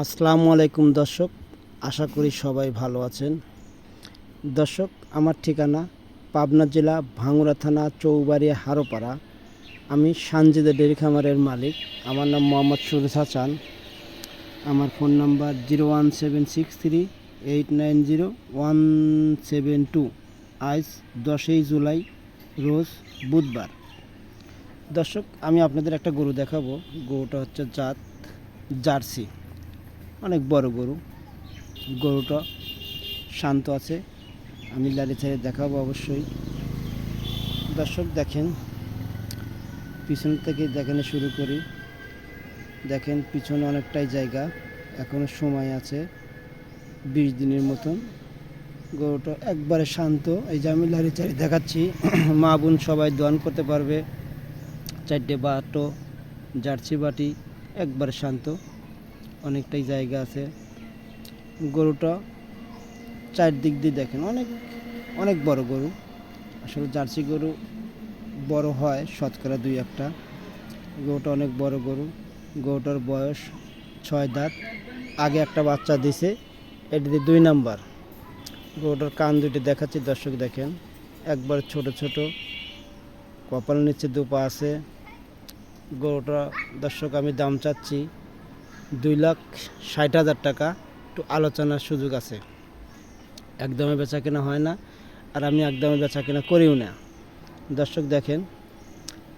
আসসালামু আলাইকুম দর্শক, আশা করি সবাই ভালো আছেন। দর্শক, আমার ঠিকানা পাবনা জেলা ভাঙ্গুড়া থানা চৌবাড়িয়া হারোপাড়া। আমি সানজিদা ডেয়ারি খামারের মালিক। আমার নাম মোহাম্মদ সুরেশ হাসান। আমার ফোন নাম্বার 01763890172। আজ 10ই জুলাই, রোজ বুধবার। দর্শক, আমি আপনাদের একটা গরু দেখাবো। গরুটা হচ্ছে জাত জার্সি, অনেক বড় গরু। গরুটা শান্ত আছে, আমি লাড়ি ছেড়ে দেখাবো অবশ্যই। দর্শক দেখেন, পিছন থেকে দেখানো শুরু করি। দেখেন পিছনে অনেকটাই জায়গা, এখনও সময় আছে 20 দিনের মতন। গরুটা একবারে শান্ত। এই যে আমি লাড়ি চাড়ি দেখাচ্ছি, মা বোন সবাই দোয়ান করতে পারবে। 4টে বাটো জার্সি বাটি, একবারে শান্ত, অনেকটাই জায়গা আছে। গরুটা চারদিক দিয়ে দেখেন, অনেক অনেক বড় গরু। আসলে জার্সি গরু বড় হয় শতকরা 2-1টা। গরুটা অনেক বড় গরু। গরুটার বয়স 6 দাঁত। আগে একটা বাচ্চা দিছে, এটিতে 2 নাম্বার। গরুটার কান দুটি দেখাচ্ছি দর্শক, দেখেন একবার ছোট ছোট, কপাল নিচে 2 পা আছে। গরুটা দর্শক আমি দাম চাচ্ছি 2,60,000 টাকা। একটু আলোচনার সুযোগ আছে, একদমে বেচা কেনা হয় না, আর আমি একদমে বেচা কেনা করিও না। দর্শক দেখেন,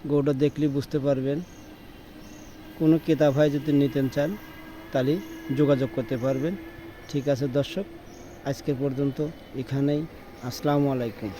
গরুটা দেখলেই বুঝতে পারবেন। কোনো ক্রেতা ভাই যদি নিতে চান তাহলে যোগাযোগ করতে পারবেন। ঠিক আছে দর্শক, আজকে পর্যন্ত এখানেই। আসসালামু আলাইকুম।